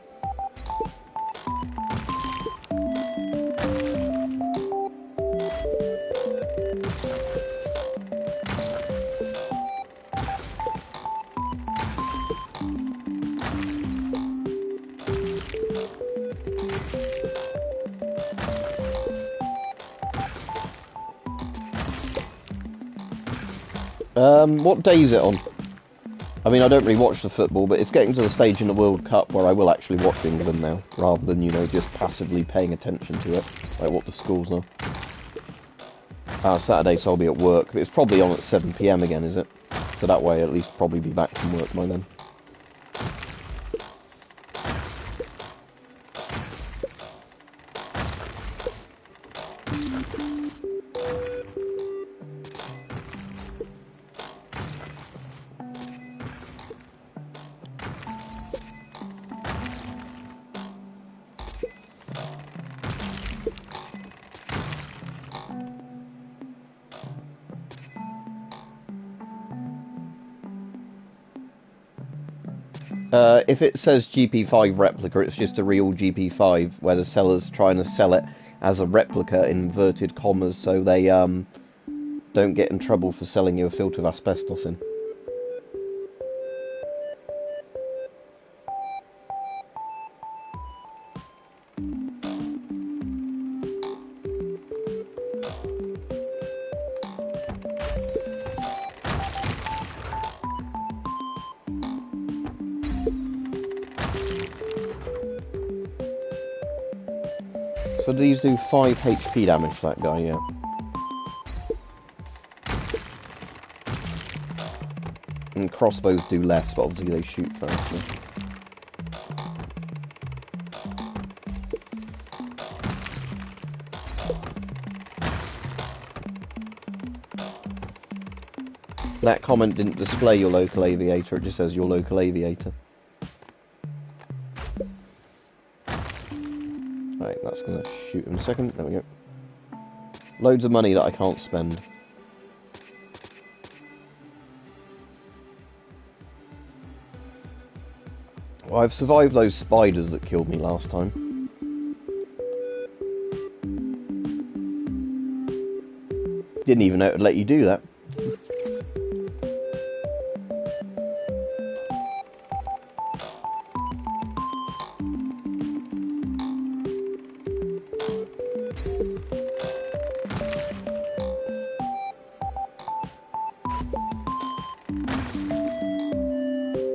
What day is it on? I mean, I don't really watch the football, but it's getting to the stage in the World Cup where I will actually watch England now, rather than, you know, just passively paying attention to it, like what the scores are. Saturday, so I'll be at work, but it's probably on at 7 PM again, is it? So that way, at least probably be back from work by then. If it says GP5 replica, it's just a real GP5, where the seller's trying to sell it as a replica in inverted commas, so they don't get in trouble for selling you a filter of asbestos in. So these do 5 HP damage, that guy, yeah. And crossbows do less, but obviously they shoot faster. That comment didn't display your local aviator, it just says your local aviator. Right, that's gonna shoot in a second. There we go. Loads of money that I can't spend. Well, I've survived those spiders that killed me last time. Didn't even know it would let you do that.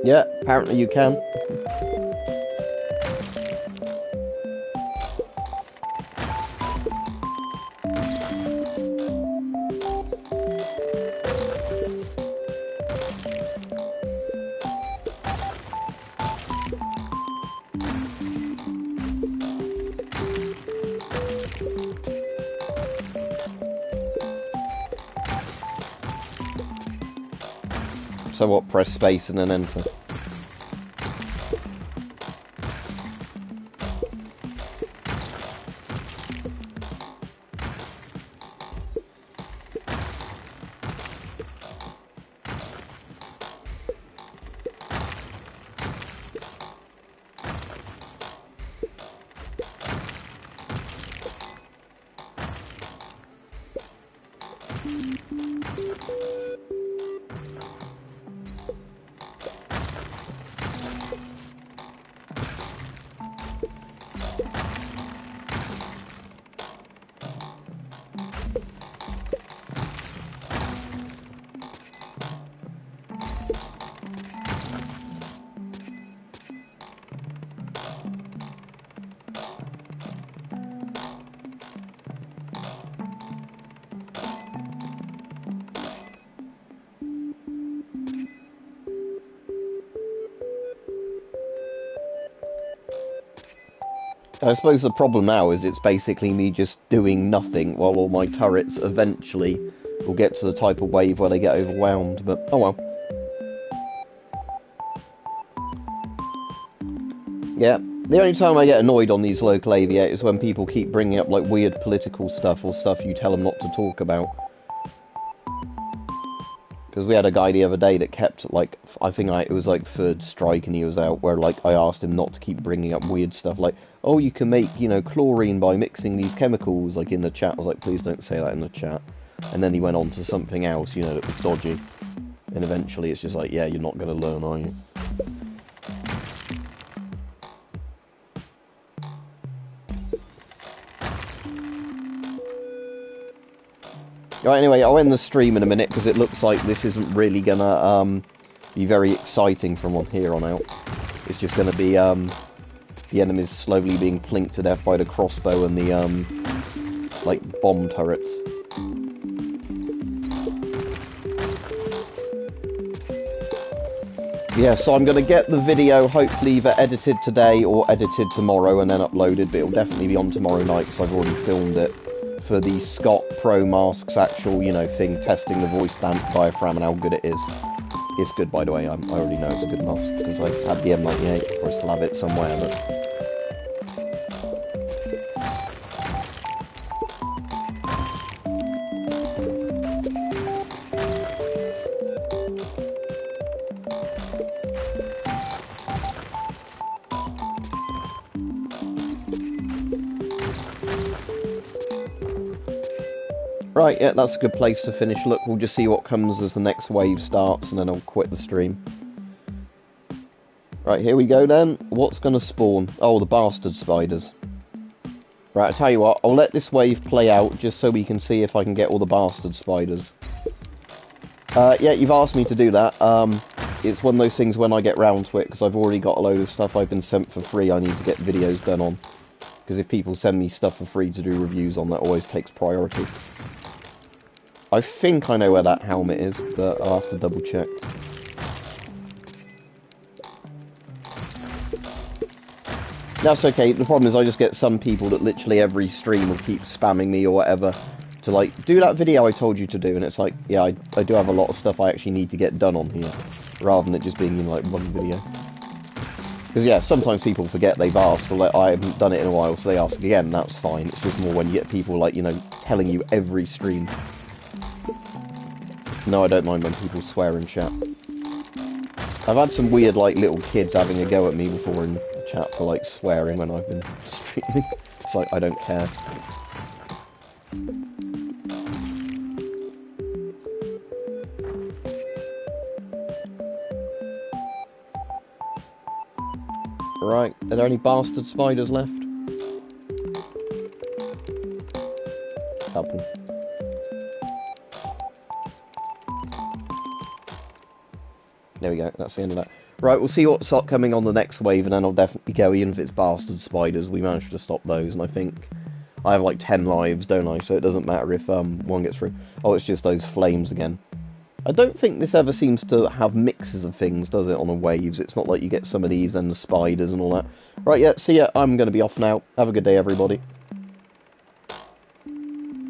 Yeah, apparently you can. So what, press space and then enter? I suppose the problem now is it's basically me just doing nothing while all my turrets eventually will get to the type of wave where they get overwhelmed, but oh well. Yeah, the only time I get annoyed on these local aviators is when people keep bringing up like weird political stuff or stuff you tell them not to talk about. Because we had a guy the other day that kept, like, I think it was like third strike and he was out, where, like, I asked him not to keep bringing up weird stuff, like, oh, you can make, you know, chlorine by mixing these chemicals, like, in the chat. I was like, please don't say that in the chat. And then he went on to something else, you know, that was dodgy. And eventually it's just like, yeah, you're not going to learn, are you? Right, anyway, I'll end the stream in a minute because it looks like this isn't really gonna be very exciting from on here on out. It's just gonna be the enemies slowly being plinked to death by the crossbow and the like bomb turrets. Yeah, so I'm gonna get the video hopefully either edited today or edited tomorrow and then uploaded, but it'll definitely be on tomorrow night because I've already filmed it. For the Scott Pro Mask's actual, you know, thing, testing the voice diaphragm and how good it is. It's good, by the way. I already know it's a good mask because I had the M98, or I still have it somewhere. But... Right, yeah, that's a good place to finish. Look, we'll just see what comes as the next wave starts, and then I'll quit the stream. Right, here we go then. What's going to spawn? Oh, the bastard spiders. Right, I tell you what, I'll let this wave play out, just so we can see if I can get all the bastard spiders. Yeah, you've asked me to do that. It's one of those things when I get round to it, because I've already got a load of stuff I've been sent for free I need to get videos done on. Because if people send me stuff for free to do reviews on, that always takes priority. I think I know where that helmet is, but I'll have to double check. That's okay, the problem is I just get some people that literally every stream will keep spamming me or whatever to like, do that video I told you to do, and it's like, yeah, I do have a lot of stuff I actually need to get done on here, rather than it just being in like one video. Because yeah, sometimes people forget they've asked, or like, I haven't done it in a while, so they ask again, that's fine. It's just more when you get people like, you know, telling you every stream. No, I don't mind when people swear in chat. I've had some weird, like, little kids having a go at me before in chat for, like, swearing when I've been streaming. It's like, I don't care. Right, are there any bastard spiders left? Couple. There we go, that's the end of that. Right, we'll see what's coming on the next wave, and then I'll definitely go, even if it's bastard spiders. We managed to stop those, and I think I have like 10 lives, don't I? So it doesn't matter if one gets through. Oh, it's just those flames again. I don't think this ever seems to have mixes of things, does it, on the waves? It's not like you get some of these and the spiders and all that. Right, yeah, see ya. I'm going to be off now. Have a good day, everybody.